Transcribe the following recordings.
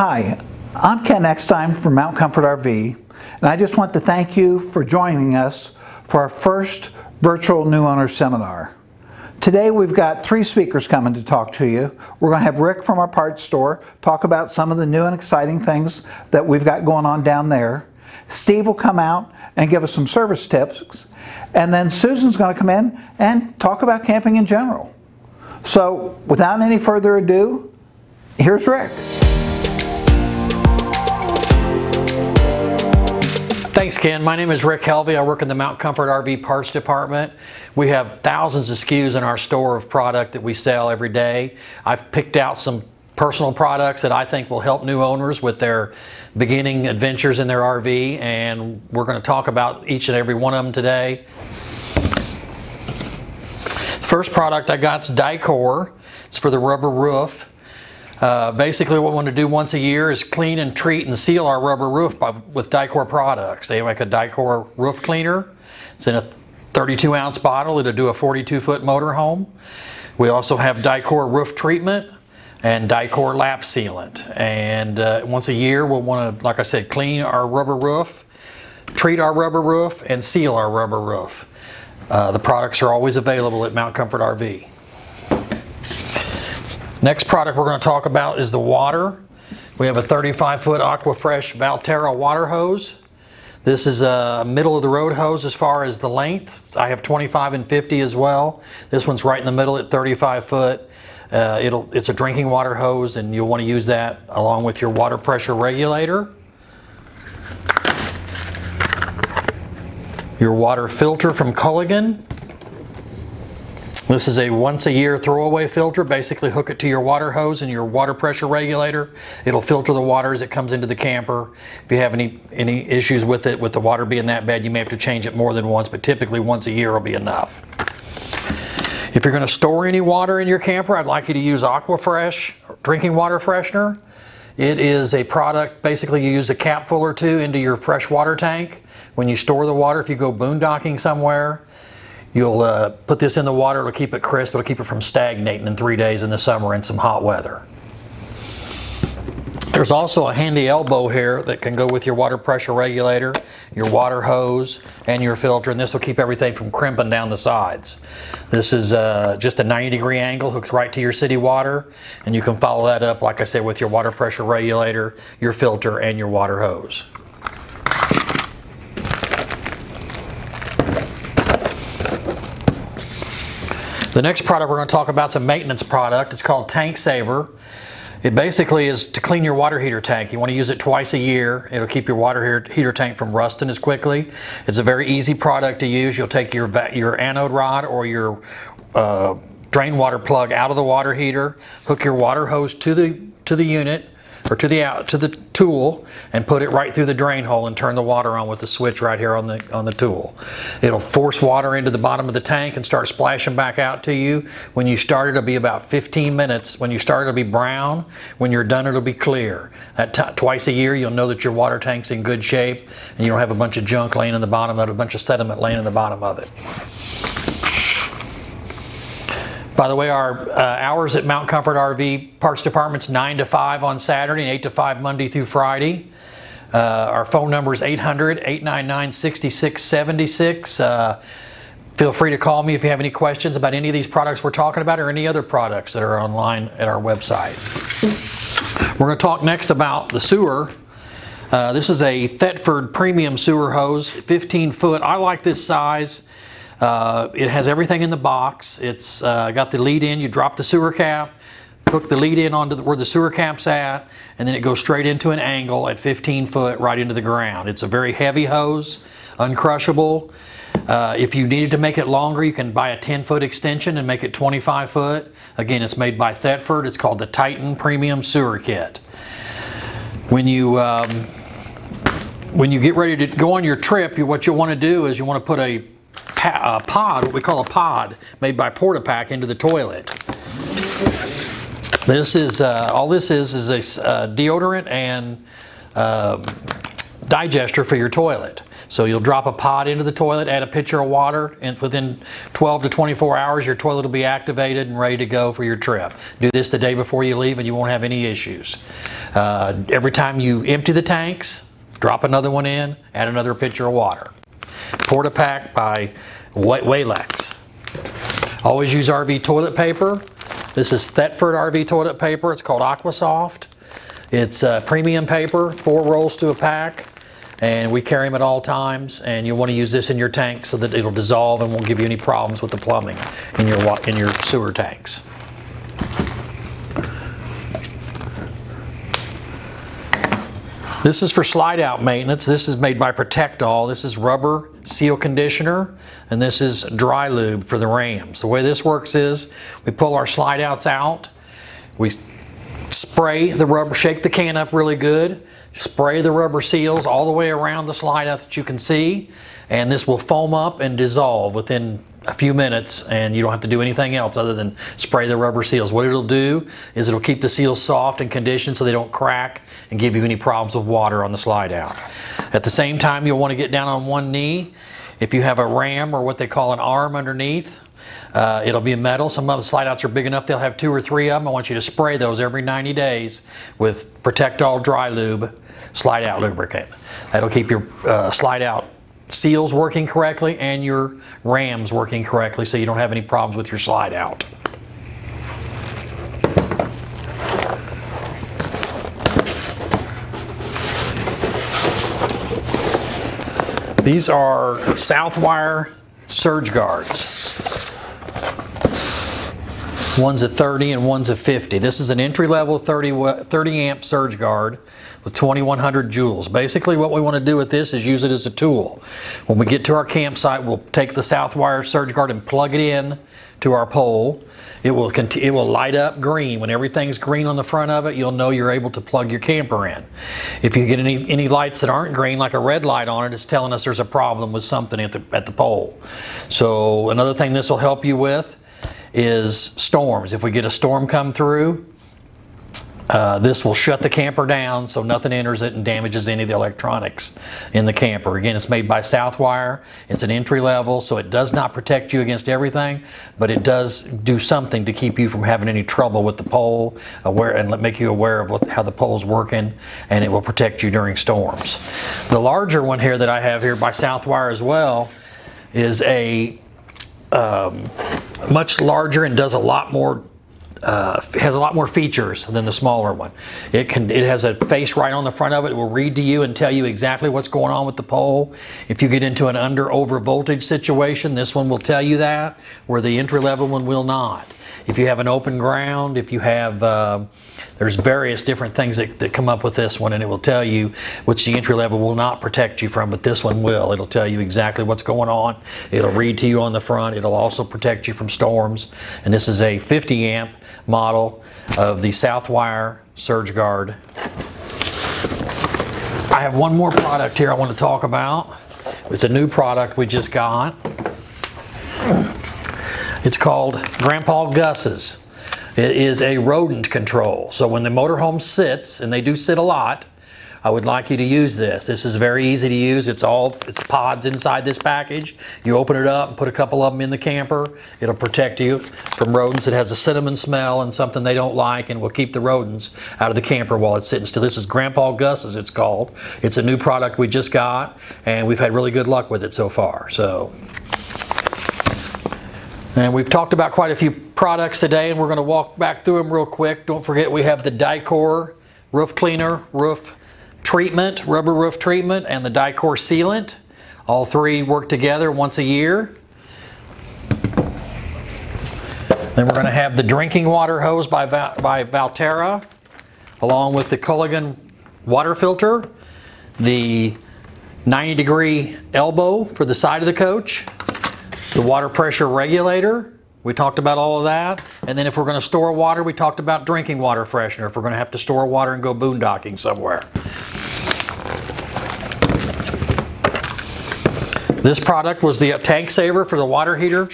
Hi, I'm Ken Eckstein from Mount Comfort RV, and I just want to thank you for joining us for our first virtual new owner seminar. Today we've got 3 speakers coming to talk to you. We're going to have Rick from our parts store talk about some of the new and exciting things that we've got going on down there. Steve will come out and give us some service tips, and then Susan's going to come in and talk about camping in general. So without any further ado, here's Rick. Thanks, Ken. My name is Rick Helvey. I work in the Mount Comfort RV parts department. We have thousands of SKUs in our store of product that we sell every day. I've picked out some personal products that I think will help new owners with their beginning adventures in their RV, and we're going to talk about each and every one of them today. First product I got is Dicor. It's for the rubber roof. Basically what we want to do once a year is clean and treat and seal our rubber roof with Dicor products. They make a Dicor roof cleaner. It's in a 32-ounce bottle. It'll do a 42-foot motorhome. We also have Dicor roof treatment and Dicor lap sealant. And once a year we'll want to, like I said, clean our rubber roof, treat our rubber roof, and seal our rubber roof. The products are always available at Mount Comfort RV. Next product we're going to talk about is the water. We have a 35-foot Aquafresh Valterra water hose. This is a middle of the road hose as far as the length. I have 25 and 50 as well. This one's right in the middle at 35 foot. It's a drinking water hose, and you'll want to use that along with your water pressure regulator. Your water filter from Culligan. This is a once a year throwaway filter. Basically hook it to your water hose and your water pressure regulator. It'll filter the water as it comes into the camper. If you have any issues with it, with the water being that bad, you may have to change it more than once, but typically once a year will be enough. If you're going to store any water in your camper, I'd like you to use Aquafresh drinking water freshener. It is a product, basically you use a cap full or two into your fresh water tank. When you store the water, if you go boondocking somewhere, you'll put this in the water. It'll keep it crisp. It'll keep it from stagnating in 3 days in the summer in some hot weather. There's also a handy elbow here that can go with your water pressure regulator, your water hose, and your filter, and this will keep everything from crimping down the sides. This is just a 90-degree angle, hooks right to your city water, and you can follow that up, like I said, with your water pressure regulator, your filter, and your water hose. The next product we're going to talk about is a maintenance product. It's called Tank Saver. It basically is to clean your water heater tank. You want to use it twice a year. It'll keep your water heater tank from rusting as quickly. It's a very easy product to use. You'll take your anode rod or your drain water plug out of the water heater, hook your water hose to the unit or to the tool, and put it right through the drain hole and turn the water on with the switch right here on the tool. It'll force water into the bottom of the tank and start splashing back out to you. When you start, it'll be about 15 minutes. When you start, it'll be brown. When you're done, it'll be clear. Twice a year, you'll know that your water tank's in good shape and you don't have a bunch of junk laying in the bottom of it, a bunch of sediment laying in the bottom of it. By the way, our hours at Mount Comfort RV Parts Department's 9 to 5 on Saturday and 8 to 5 Monday through Friday. Our phone number is 800-899-6676. Feel free to call me if you have any questions about any of these products we're talking about or any other products that are online at our website. We're going to talk next about the sewer. This is a Thetford premium sewer hose, 15 foot. I like this size. It has everything in the box. It's got the lead in. You drop the sewer cap, hook the lead in onto where the sewer cap's at, and then it goes straight into an angle at 15 foot right into the ground. It's a very heavy hose, uncrushable. If you needed to make it longer, you can buy a 10-foot extension and make it 25 foot. Again, it's made by Thetford. It's called the Titan Premium Sewer Kit. When you get ready to go on your trip, what you'll want to do is you want to put a pod, what we call a pod, made by Porta-Pack into the toilet. This is all this is a deodorant and digester for your toilet. So you'll drop a pod into the toilet, add a pitcher of water, and within 12 to 24 hours, your toilet will be activated and ready to go for your trip. Do this the day before you leave and you won't have any issues. Every time you empty the tanks, drop another one in, add another pitcher of water. Porta-Pack by Waylex. Always use RV toilet paper. This is Thetford RV toilet paper. It's called Aquasoft. It's premium paper, 4 rolls to a pack. And we carry them at all times, and you'll want to use this in your tank so that it'll dissolve and won't give you any problems with the plumbing in your sewer tanks. This is for slide out maintenance. This is made by Protectol. This is rubber seal conditioner, and this is dry lube for the rams. The way this works is we pull our slide outs out, we spray the rubber, shake the can up really good, spray the rubber seals all the way around the slide out that you can see, and this will foam up and dissolve within a few minutes, and you don't have to do anything else other than spray the rubber seals. What it'll do is it'll keep the seals soft and conditioned so they don't crack and give you any problems with water on the slide out. At the same time, you'll want to get down on one knee. If you have a ram or what they call an arm underneath, it'll be metal. Some of the slide outs are big enough they'll have 2 or 3 of them. I want you to spray those every 90 days with Protectol Dry Lube slide out lubricant. That'll keep your slide out seals working correctly and your rams working correctly so you don't have any problems with your slide out. These are Southwire surge guards. One's a 30 and one's a 50. This is an entry-level 30 amp surge guard with 2100 joules. Basically what we want to do with this is use it as a tool. When we get to our campsite, we'll take the Southwire surge guard and plug it in to our pole. It will light up green. When everything's green on the front of it, you'll know you're able to plug your camper in. If you get any lights that aren't green, like a red light on it, it's telling us there's a problem with something at the pole. So another thing this will help you with is storms. If we get a storm come through, this will shut the camper down so nothing enters it and damages any of the electronics in the camper. Again, it's made by Southwire. It's an entry level, so it does not protect you against everything, but it does do something to keep you from having any trouble with the pole, and make you aware of how the pole's working, and it will protect you during storms. The larger one here that I have here by Southwire as well is a much larger and does a lot more. Has a lot more features than the smaller one. It has a face right on the front of it. It will read to you and tell you exactly what's going on with the pole. If you get into an over voltage situation, this one will tell you that, where the entry level one will not. If you have an open ground, if you have, there's various different things that come up with this one, and it will tell you, which the entry level will not protect you from, but this one will. It'll tell you exactly what's going on. It'll read to you on the front. It'll also protect you from storms. And this is a 50 amp model of the Southwire Surge Guard. I have one more product here I want to talk about. It's a new product we just got. It's called Grandpa Gus's. It is a rodent control. So when the motorhome sits, and they do sit a lot, I would like you to use this. This is very easy to use. It's pods inside this package. You open it up and put a couple of them in the camper. It'll protect you from rodents. It has a cinnamon smell and something they don't like, and will keep the rodents out of the camper while it's sitting still. This is Grandpa Gus's, it's called. It's a new product we just got, and we've had really good luck with it so far. And we've talked about quite a few products today, and we're going to walk back through them real quick. Don't forget we have the Dicor roof cleaner, roof treatment, rubber roof treatment, and the Dicor sealant. All three work together once a year. Then we're going to have the drinking water hose by Valterra, along with the Culligan water filter, the 90-degree elbow for the side of the coach, the water pressure regulator. We talked about all of that. And then if we're going to store water, we talked about drinking water freshener if we're going to have to store water and go boondocking somewhere. This product was the tank saver for the water heater.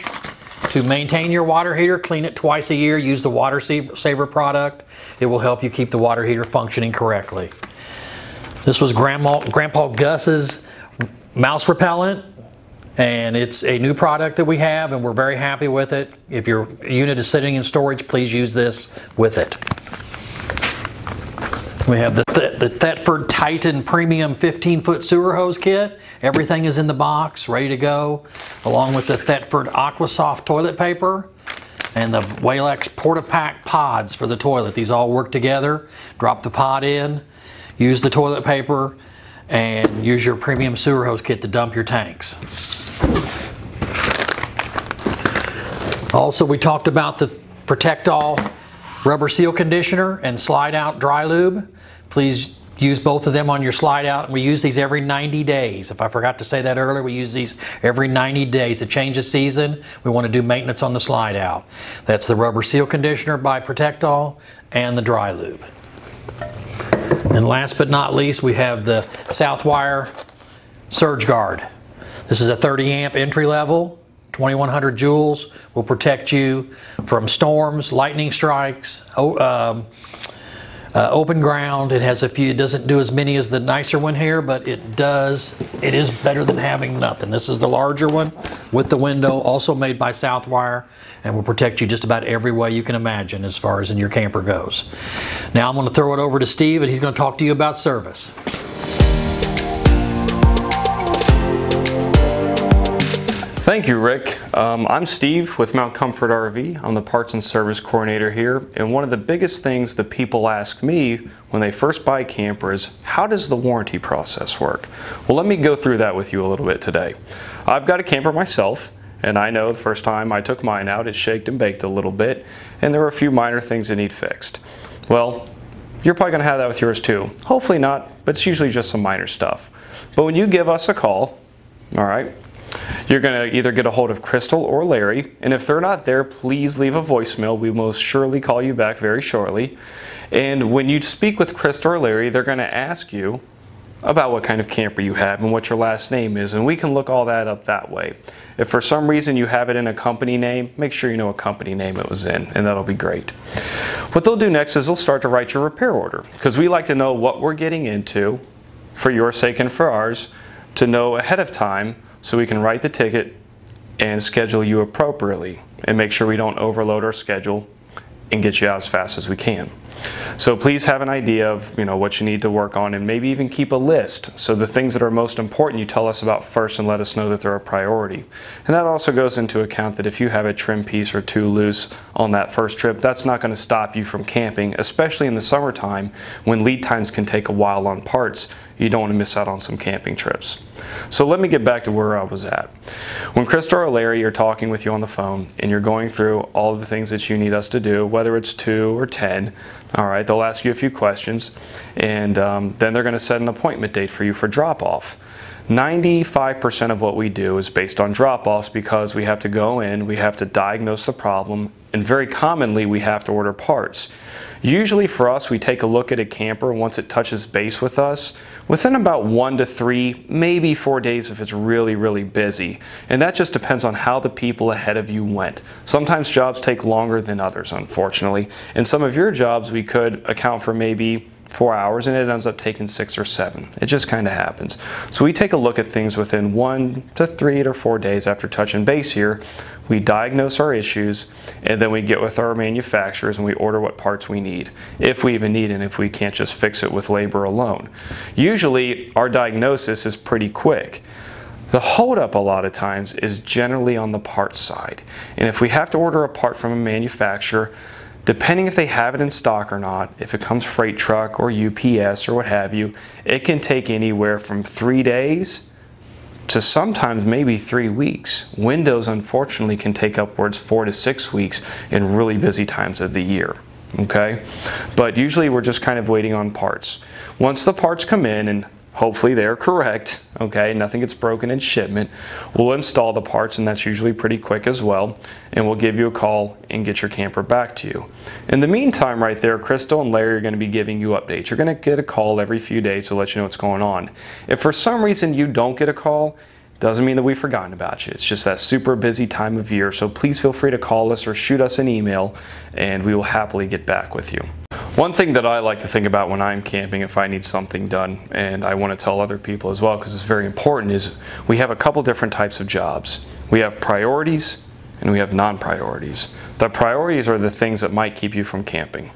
To maintain your water heater, clean it twice a year, use the water saver product. It will help you keep the water heater functioning correctly. This was Grandpa Gus's mouse repellent, and it's a new product that we have, and we're very happy with it. If your unit is sitting in storage, please use this with it. We have the Thetford Titan Premium 15-foot sewer hose kit. Everything is in the box, ready to go, along with the Thetford Aquasoft toilet paper and the Walex Porta-Pack pods for the toilet. These all work together. Drop the pod in, use the toilet paper, and use your premium sewer hose kit to dump your tanks. Also, we talked about the Protect All rubber seal conditioner and slide out dry lube. Please use both of them on your slide out. We use these every 90 days. If I forgot to say that earlier, we use these every 90 days. To change the season, we want to do maintenance on the slide out. That's the rubber seal conditioner by Protect All and the dry lube. And last but not least, we have the Southwire Surge Guard. This is a 30 amp entry level, 2100 joules, will protect you from storms, lightning strikes, open ground. It has a few, it doesn't do as many as the nicer one here, but it is better than having nothing. This is the larger one with the window, also made by Southwire, and will protect you just about every way you can imagine as far as in your camper goes. Now I'm going to throw it over to Steve, and he's going to talk to you about service. Thank you, Rick. I'm Steve with Mount Comfort RV. I'm the Parts and Service Coordinator here, and one of the biggest things that people ask me when they first buy a camper is, how does the warranty process work? Well, let me go through that with you a little bit today. I've got a camper myself, and I know the first time I took mine out, it shaked and baked a little bit, and there were a few minor things that need fixed. Well, you're probably going to have that with yours too. Hopefully not, but it's usually just some minor stuff. But when you give us a call, all right, you're going to either get a hold of Crystal or Larry, and if they're not there, please leave a voicemail. We will most surely call you back very shortly. And when you speak with Crystal or Larry, they're going to ask you about what kind of camper you have and what your last name is, and we can look all that up that way. If for some reason you have it in a company name, make sure you know what company name it was in, and that'll be great. What they'll do next is they'll start to write your repair order, because we like to know what we're getting into for your sake and for ours, to know ahead of time so we can write the ticket and schedule you appropriately and make sure we don't overload our schedule and get you out as fast as we can. So please have an idea of what you need to work on, and maybe even keep a list. So the things that are most important you tell us about first and let us know that they're a priority. And that also goes into account that if you have a trim piece or two loose on that first trip, that's not going to stop you from camping, especially in the summertime when lead times can take a while on parts. You don't want to miss out on some camping trips. So let me get back to where I was at. When Krista or Larry are talking with you on the phone and you're going through all of the things that you need us to do, whether it's 2 or 10, all right, they'll ask you a few questions, and then they're going to set an appointment date for you for drop-off. 95% of what we do is based on drop-offs, because we have to go in, we have to diagnose the problem, and very commonly we have to order parts. Usually for us, we take a look at a camper once it touches base with us within about 1 to 3, maybe 4 days if it's really, really busy. And that just depends on how the people ahead of you went. Sometimes jobs take longer than others, unfortunately. And some of your jobs we could account for maybe 4 hours, and it ends up taking 6 or 7. It just kind of happens. So we take a look at things within 1 to 3 or 4 days after touching base here. We diagnose our issues, and then we get with our manufacturers and we order what parts we need, if we even need it, and if we can't just fix it with labor alone. Usually our diagnosis is pretty quick. The holdup a lot of times is generally on the parts side. And if we have to order a part from a manufacturer, depending if they have it in stock or not, if it comes freight truck or UPS or what have you, it can take anywhere from 3 days to sometimes maybe 3 weeks. Windows, unfortunately, can take upwards 4 to 6 weeks in really busy times of the year. Okay? But usually we're just kind of waiting on parts. Once the parts come in, and hopefully they're correct, okay, nothing gets broken in shipment, we'll install the parts, and that's usually pretty quick as well, and we'll give you a call and get your camper back to you. In the meantime, right there, Crystal and Larry are going to be giving you updates. You're going to get a call every few days to let you know what's going on. If for some reason you don't get a call, doesn't mean that we've forgotten about you. It's just that super busy time of year, so please feel free to call us or shoot us an email, and we will happily get back with you. One thing that I like to think about when I'm camping, if I need something done, and I want to tell other people as well because it's very important, is we have a couple different types of jobs. We have priorities and we have non-priorities. The priorities are the things that might keep you from camping.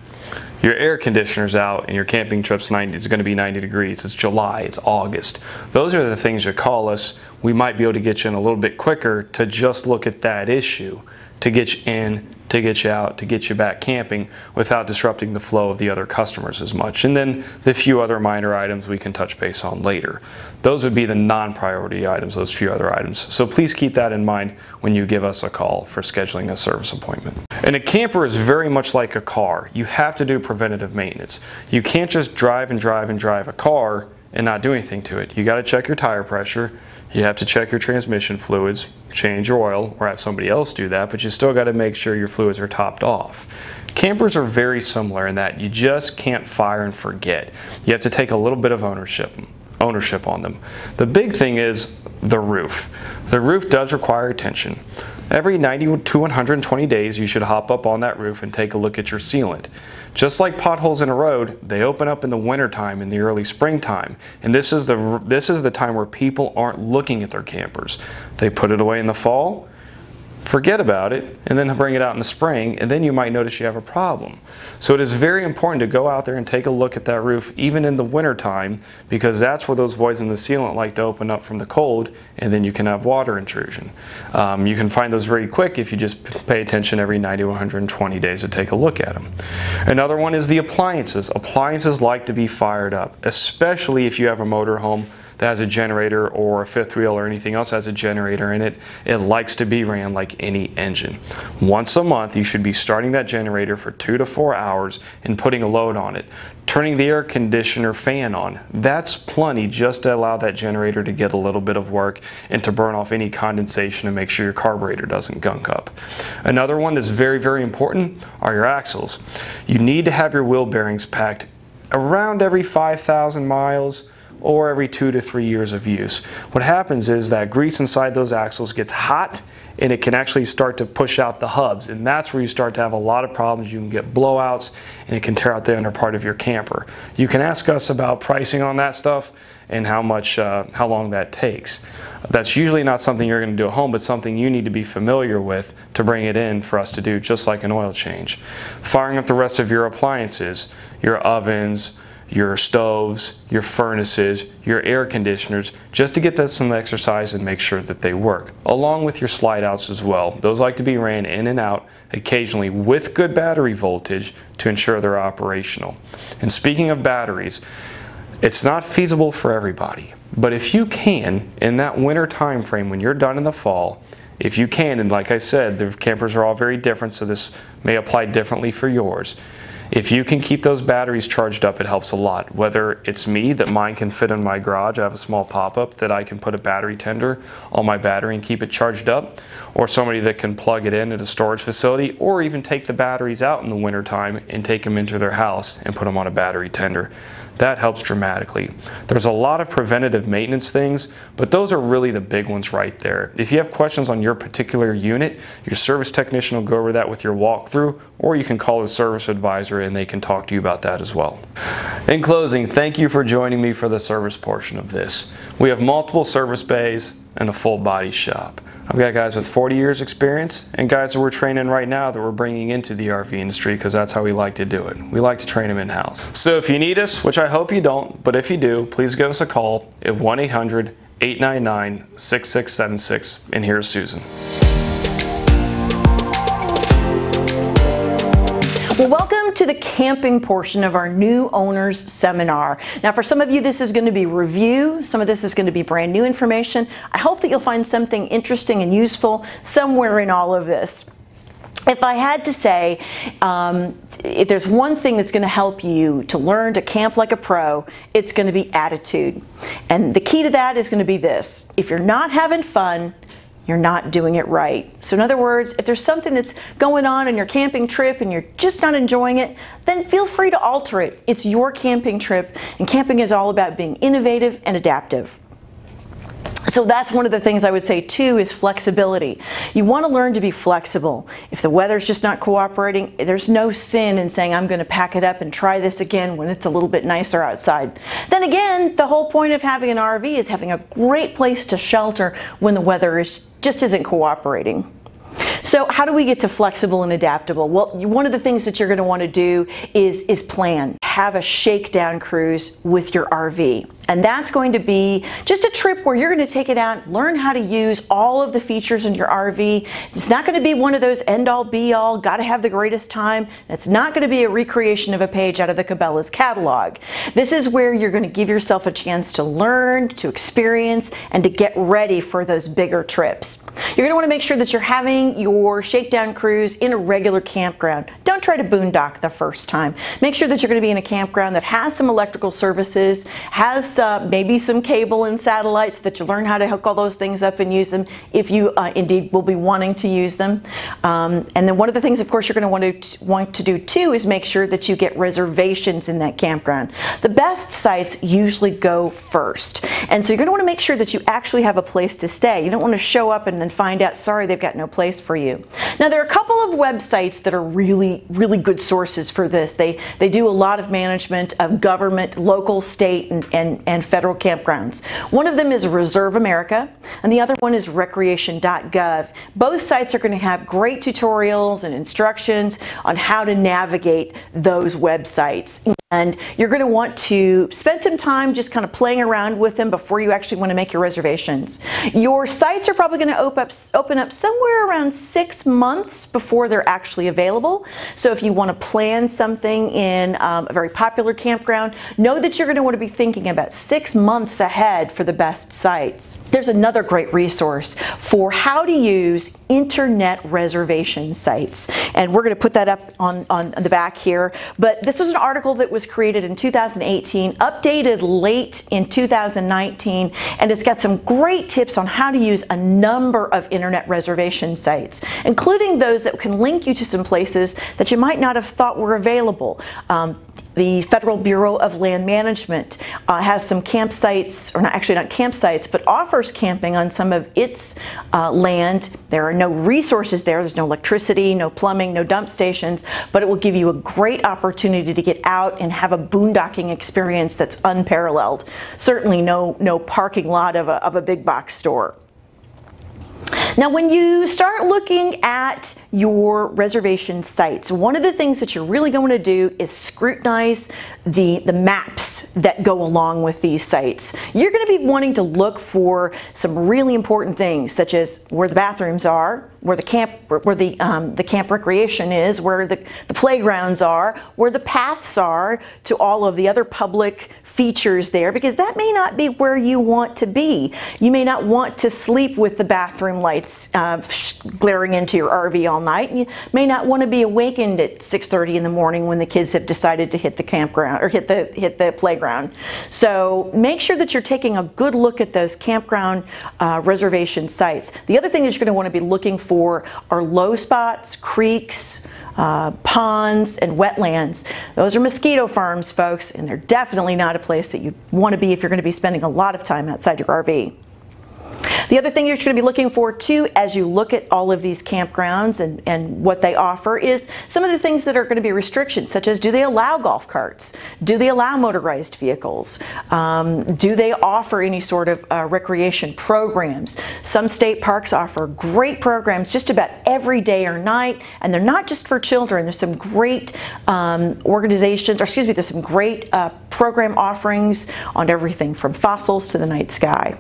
Your air conditioner's out and your camping trip's it's going to be 90 degrees. It's July, it's August. Those are the things you call us. We might be able to get you in a little bit quicker to just look at that issue, to get you in, to get you out, to get you back camping without disrupting the flow of the other customers as much. And then the few other minor items we can touch base on later. Those would be the non-priority items, those few other items. So please keep that in mind when you give us a call for scheduling a service appointment. And a camper is very much like a car. You have to do preventative maintenance. You can't just drive and drive and drive a car and not do anything to it. You got to check your tire pressure. You have to check your transmission fluids, change your oil, or have somebody else do that, but you still got to make sure your fluids are topped off. Campers are very similar in that you just can't fire and forget. You have to take a little bit of ownership on them. The big thing is the roof. The roof does require attention. Every 90 to 120 days you should hop up on that roof and take a look at your sealant. Just like potholes in a road, they open up in the wintertime, in the early springtime, and this is the time where people aren't looking at their campers. They put it away in the fall, forget about it, and then bring it out in the spring, and then you might notice you have a problem. So it is very important to go out there and take a look at that roof even in the winter time, because that's where those voids in the sealant like to open up from the cold, and then you can have water intrusion. You can find those very quick if you just pay attention every 90 to 120 days to take a look at them. Another one is the appliances. Appliances like to be fired up, especially if you have a motor home that has a generator or a fifth wheel or anything else has a generator in it. It likes to be ran like any engine. Once a month you should be starting that generator for 2 to 4 hours and putting a load on it. Turning the air conditioner fan on. That's plenty just to allow that generator to get a little bit of work and to burn off any condensation and make sure your carburetor doesn't gunk up. Another one that's very, very important are your axles. You need to have your wheel bearings packed around every 5,000 miles or every 2 to 3 years of use. What happens is that grease inside those axles gets hot and it can actually start to push out the hubs, and that's where you start to have a lot of problems. You can get blowouts and it can tear out the under part of your camper. You can ask us about pricing on that stuff and how long that takes. That's usually not something you're going to do at home, but something you need to be familiar with to bring it in for us to do, just like an oil change. Firing up the rest of your appliances, your ovens, your stoves, your furnaces, your air conditioners, just to get them some exercise and make sure that they work, along with your slide outs as well. Those like to be ran in and out occasionally with good battery voltage to ensure they're operational. And speaking of batteries, it's not feasible for everybody, but if you can, in that winter time frame when you're done in the fall, if you can, and like I said, the campers are all very different, so this may apply differently for yours. If you can keep those batteries charged up, it helps a lot. Whether it's me, that mine can fit in my garage, I have a small pop-up that I can put a battery tender on my battery and keep it charged up, or somebody that can plug it in at a storage facility, or even take the batteries out in the wintertime and take them into their house and put them on a battery tender. That helps dramatically. There's a lot of preventative maintenance things, but those are really the big ones right there. If you have questions on your particular unit, your service technician will go over that with your walkthrough, or you can call the service advisor and they can talk to you about that as well. In closing, thank you for joining me for the service portion of this. We have multiple service bays and a full body shop. I've got guys with 40 years experience and guys that we're training right now that we're bringing into the RV industry because that's how we like to do it. We like to train them in-house. So if you need us, which I hope you don't, but if you do, please give us a call at 1-800-899-6676, and here's Susan. Well, welcome to the camping portion of our new owners seminar. Now, for some of you, this is going to be review. Some of this is going to be brand new information. I hope that you'll find something interesting and useful somewhere in all of this. If I had to say, if there's one thing that's going to help you to learn to camp like a pro, it's going to be attitude. And the key to that is going to be this: if you're not having fun, you're not doing it right. So in other words, if there's something that's going on in your camping trip and you're just not enjoying it, then feel free to alter it. It's your camping trip, and camping is all about being innovative and adaptive. So that's one of the things I would say too, is flexibility. You want to learn to be flexible. If the weather's just not cooperating, there's no sin in saying I'm going to pack it up and try this again when it's a little bit nicer outside. Then again, the whole point of having an RV is having a great place to shelter when the weather just isn't cooperating. So how do we get to flexible and adaptable? Well, one of the things that you're going to want to do is plan. Have a shakedown cruise with your RV. And that's going to be just a trip where you're going to take it out, learn how to use all of the features in your RV. It's not going to be one of those end-all be-all, got to have the greatest time. It's not going to be a recreation of a page out of the Cabela's catalog. This is where you're going to give yourself a chance to learn, to experience, and to get ready for those bigger trips. You're going to want to make sure that you're having your shakedown cruise in a regular campground. Don't try to boondock the first time. Make sure that you're going to be in a campground that has some electrical services, has maybe some cable and satellites, so that you learn how to hook all those things up and use them if you indeed will be wanting to use them. And then one of the things, of course, you're going to want to do too is make sure that you get reservations in that campground. The best sites usually go first. And so you're going to want to make sure that you actually have a place to stay. You don't want to show up and then find out, sorry, they've got no place for you. Now, there are a couple of websites that are really, really good sources for this. They do a lot of management of government, local, state, and federal campgrounds. One of them is Reserve America, and the other one is recreation.gov. Both sites are going to have great tutorials and instructions on how to navigate those websites. And you're going to want to spend some time just kind of playing around with them before you actually want to make your reservations. Your sites are probably going to open up somewhere around 6 months before they're actually available. So if you want to plan something in a very popular campground, know that you're going to want to be thinking about 6 months ahead for the best sites. There's another great resource for how to use internet reservation sites. And we're going to put that up on the back here. But this was an article that was created in 2018, updated late in 2019, and it's got some great tips on how to use a number of internet reservation sites, including those that can link you to some places that you might not have thought were available. The Federal Bureau of Land Management has some campsites, or not campsites, but offers camping on some of its land. There are no resources there. There's no electricity, no plumbing, no dump stations, but it will give you a great opportunity to get out and have a boondocking experience that's unparalleled. Certainly no parking lot of a big box store. Now, when you start looking at your reservation sites, one of the things that you're really going to do is scrutinize the maps that go along with these sites. You're going to be wanting to look for some really important things, such as where the bathrooms are, where the camp recreation is, where the playgrounds are, where the paths are to all of the other public features there, because that may not be where you want to be. You may not want to sleep with the bathroom lights glaring into your RV all night. You may not want to be awakened at 6:30 in the morning when the kids have decided to hit the campground or hit the playground. So make sure that you're taking a good look at those campground reservation sites. The other thing that you're going to want to be looking for are low spots, creeks, ponds, and wetlands. Those are mosquito farms, folks, and they're definitely not a place that you want to be if you're going to be spending a lot of time outside your RV. The other thing you're going to be looking for too, as you look at all of these campgrounds and what they offer, is some of the things that are going to be restrictions, such as, do they allow golf carts? Do they allow motorized vehicles? Do they offer any sort of recreation programs? Some state parks offer great programs just about every day or night, and they're not just for children. There's some great there's some great program offerings on everything from fossils to the night sky.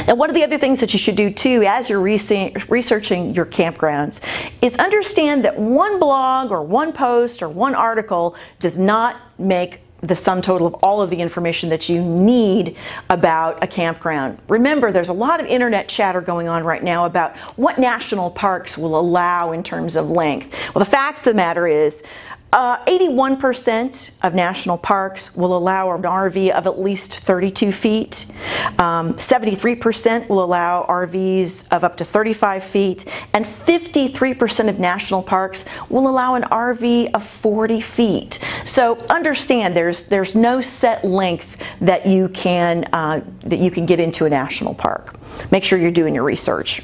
Now, one of the other things that you should do too, as you're researching your campgrounds, is understand that one blog or one post or one article does not make the sum total of all of the information that you need about a campground. Remember, there's a lot of internet chatter going on right now about what national parks will allow in terms of length. Well, the fact of the matter is, 81% of national parks will allow an RV of at least 32 feet. 73% will allow RVs of up to 35 feet. And 53% of national parks will allow an RV of 40 feet. So understand there's no set length that you can get into a national park. Make sure you're doing your research.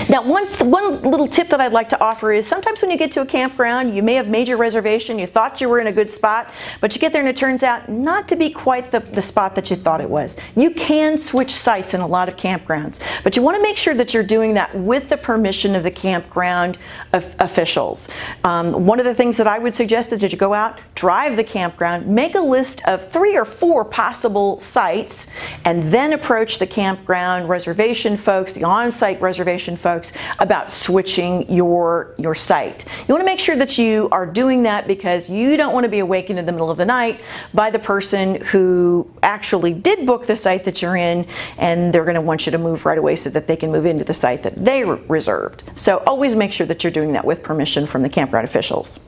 Now, one little tip that I'd like to offer is sometimes when you get to a campground, you may have made your reservation, you thought you were in a good spot, but you get there and it turns out not to be quite the spot that you thought it was. You can switch sites in a lot of campgrounds, but you want to make sure that you're doing that with the permission of the campground officials. One of the things that I would suggest is that you go out, drive the campground, make a list of 3 or 4 possible sites, and then approach the campground reservation folks, the on-site reservation folks, about switching your site. You want to make sure that you are doing that because you don't want to be awakened in the middle of the night by the person who actually did book the site that you're in, and they're going to want you to move right away so that they can move into the site that they reserved. So always make sure that you're doing that with permission from the campground officials.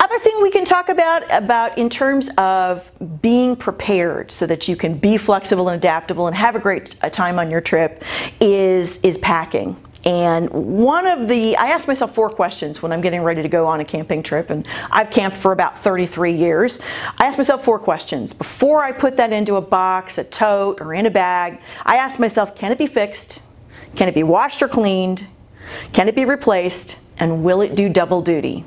Other thing we can talk about in terms of being prepared so that you can be flexible and adaptable and have a great time on your trip is packing. And I ask myself 4 questions when I'm getting ready to go on a camping trip, and I've camped for about 33 years. I ask myself 4 questions. Before I put that into a box, a tote, or in a bag, I ask myself, can it be fixed? Can it be washed or cleaned? Can it be replaced? And will it do double duty?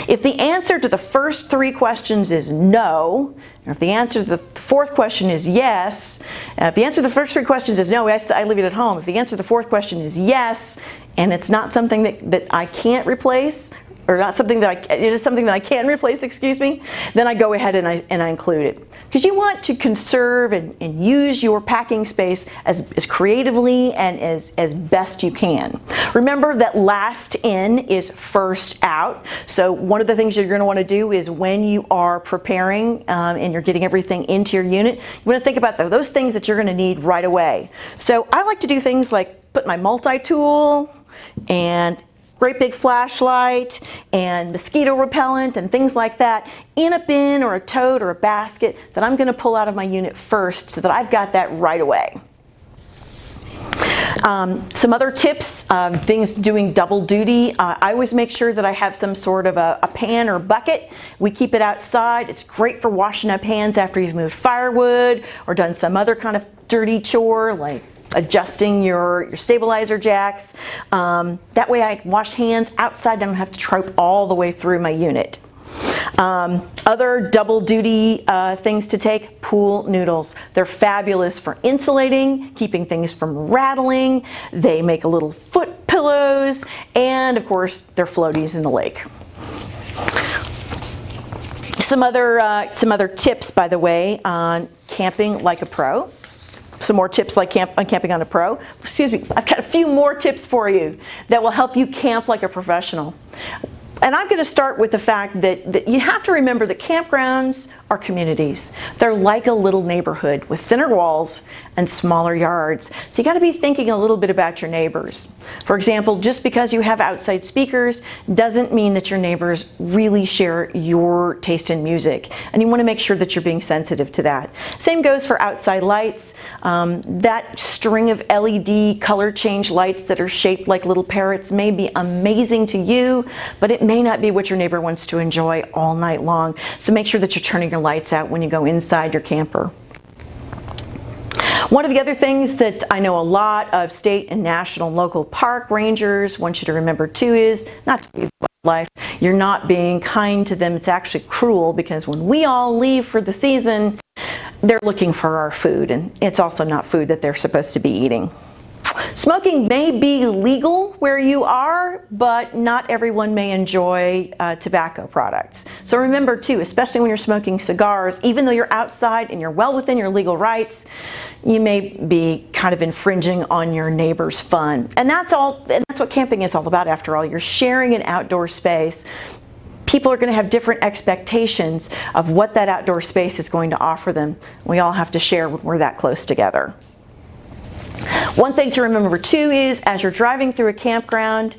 If the answer to the first 3 questions is no, or if the answer to the 4th question is yes, if the answer to the first 3 questions is no, I leave it at home. If the answer to the 4th question is yes, and it's not something that I can't replace, or not something that it is something that I can replace, excuse me, then I go ahead and I include it. Because you want to conserve and use your packing space as creatively and as best you can. Remember that last in is first out. So one of the things you're going to want to do is when you are preparing and you're getting everything into your unit, you want to think about those things that you're going to need right away. So I like to do things like put my multi-tool and great big flashlight and mosquito repellent and things like that in a bin or a tote or a basket that I'm going to pull out of my unit first so that I've got that right away. Some other tips, things doing double duty. I always make sure that I have some sort of a pan or bucket. We keep it outside. It's great for washing up hands after you've moved firewood or done some other kind of dirty chore like adjusting your stabilizer jacks. That way I wash hands outside. I don't have to trope all the way through my unit. Other double duty things to take, pool noodles. They're fabulous for insulating, keeping things from rattling. They make little foot pillows, and of course they're floaties in the lake. Some other tips, by the way, on camping like a pro. Some more tips like on camping on a pro. Excuse me, I've got a few more tips for you that will help you camp like a professional. And I'm going to start with the fact that you have to remember that campgrounds are communities. They're like a little neighborhood with thinner walls and smaller yards. So you got to be thinking a little bit about your neighbors. For example, just because you have outside speakers doesn't mean that your neighbors really share your taste in music. And you want to make sure that you're being sensitive to that. Same goes for outside lights. That string of LED color change lights that are shaped like little parrots may be amazing to you, but it may not be what your neighbor wants to enjoy all night long. So make sure that you're turning your lights out when you go inside your camper. One of the other things that I know a lot of state and national and local park rangers want you to remember too is not to be wildlife. You're not being kind to them. It's actually cruel, because when we all leave for the season, they're looking for our food, and it's also not food that they're supposed to be eating. Smoking may be legal where you are, but not everyone may enjoy tobacco products. So remember too, especially when you're smoking cigars, even though you're outside and you're well within your legal rights, you may be kind of infringing on your neighbor's fun. And that's what camping is all about after all. You're sharing an outdoor space. People are going to have different expectations of what that outdoor space is going to offer them. We all have to share when we're that close together. One thing to remember too is as you're driving through a campground,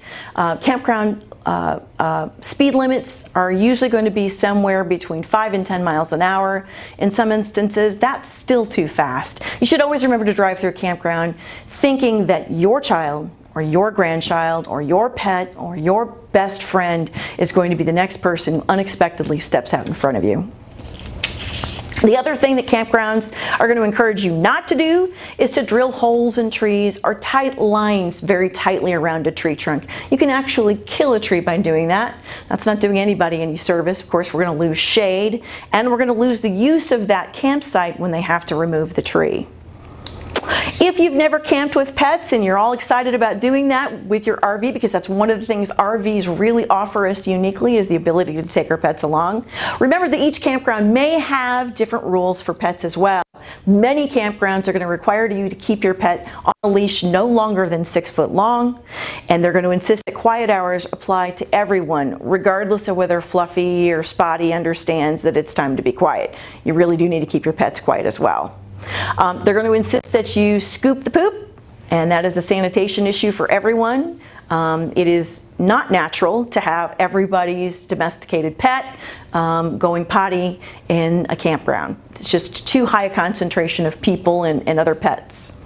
speed limits are usually going to be somewhere between 5 and 10 miles an hour. In some instances, that's still too fast. You should always remember to drive through a campground thinking that your child or your grandchild or your pet or your best friend is going to be the next person who unexpectedly steps out in front of you. The other thing that campgrounds are going to encourage you not to do is to drill holes in trees or tight lines very tightly around a tree trunk. You can actually kill a tree by doing that. That's not doing anybody any service. Of course, we're going to lose shade and we're going to lose the use of that campsite when they have to remove the tree. If you've never camped with pets and you're all excited about doing that with your RV, because that's one of the things RVs really offer us uniquely is the ability to take our pets along. Remember that each campground may have different rules for pets as well. Many campgrounds are going to require you to keep your pet on a leash no longer than 6 foot long, and they're going to insist that quiet hours apply to everyone, regardless of whether Fluffy or Spotty understands that it's time to be quiet. You really do need to keep your pets quiet as well. They're going to insist that you scoop the poop, and that is a sanitation issue for everyone. It is not natural to have everybody's domesticated pet going potty in a campground. It's just too high a concentration of people and other pets.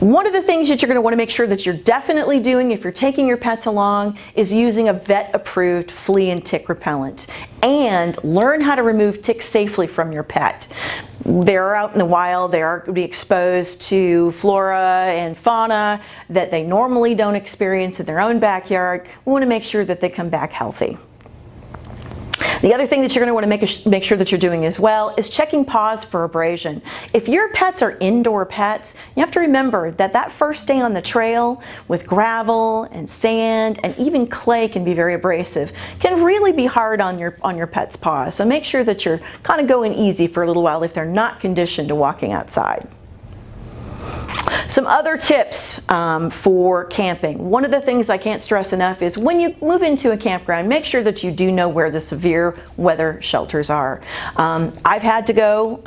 One of the things that you're going to want to make sure that you're definitely doing if you're taking your pets along is using a vet-approved flea and tick repellent, and learn how to remove ticks safely from your pet. They're out in the wild, they are going to be exposed to flora and fauna that they normally don't experience in their own backyard. We want to make sure that they come back healthy. The other thing that you're going to want to make sure that you're doing as well is checking paws for abrasion. If your pets are indoor pets, you have to remember that that first day on the trail with gravel and sand and even clay can be very abrasive. Can really be hard on your pet's paws. So make sure that you're kind of going easy for a little while if they're not conditioned to walking outside. Some other tips for camping. One of the things I can't stress enough is when you move into a campground, make sure that you do know where the severe weather shelters are. I've had to go,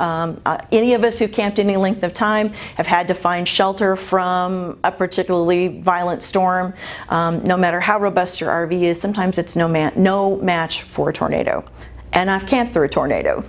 any of us who've camped any length of time have had to find shelter from a particularly violent storm. No matter how robust your RV is, sometimes it's no match for a tornado. And I've camped through a tornado.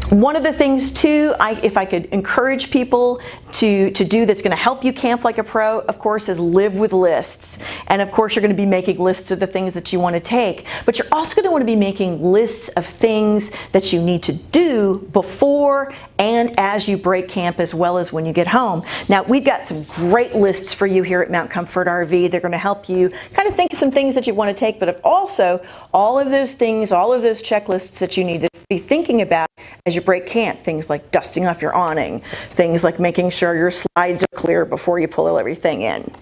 One of the things too, if I could encourage people to do that's going to help you camp like a pro, of course, is live with lists. And of course, you're going to be making lists of the things that you want to take, but you're also going to want to be making lists of things that you need to do before and as you break camp, as well as when you get home. Now, we've got some great lists for you here at Mount Comfort RV. They're going to help you kind of think of some things that you want to take, but also all of those things, all of those checklists that you need to be thinking about as you break camp. Things like dusting off your awning, things like making sure your slides are clear before you pull everything in.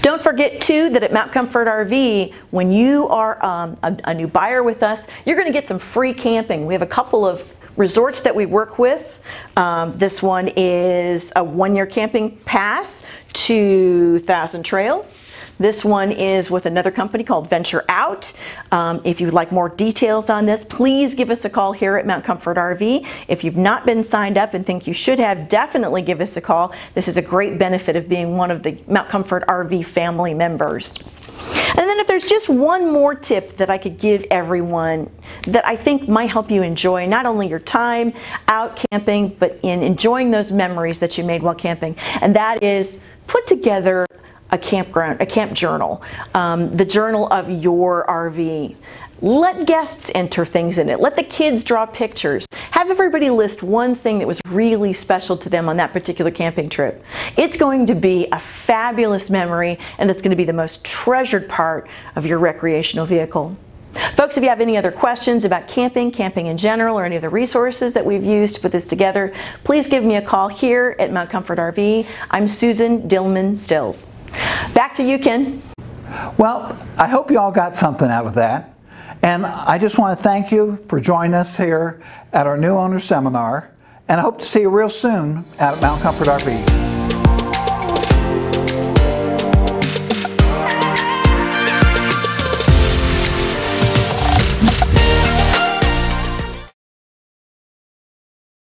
Don't forget too that at Mount Comfort RV, when you are a new buyer with us, you're going to get some free camping. We have a couple of resorts that we work with. This one is a 1-year camping pass to Thousand Trails. This one is with another company called Venture Out. If you would like more details on this, please give us a call here at Mount Comfort RV. If you've not been signed up and think you should have, definitely give us a call. This is a great benefit of being one of the Mount Comfort RV family members. And then if there's just one more tip that I could give everyone that I think might help you enjoy not only your time out camping, but in enjoying those memories that you made while camping, and that is put together a camp journal, the journal of your RV. Let guests enter things in it. Let the kids draw pictures. Have everybody list one thing that was really special to them on that particular camping trip. It's going to be a fabulous memory, and it's going to be the most treasured part of your recreational vehicle. Folks, if you have any other questions about camping in general, or any of the resources that we've used to put this together, please give me a call here at Mount Comfort RV. I'm Susan Dillman Stills. Back to you, Ken. Well, I hope you all got something out of that. And I just want to thank you for joining us here at our New Owner Seminar. And I hope to see you real soon at Mount Comfort RV.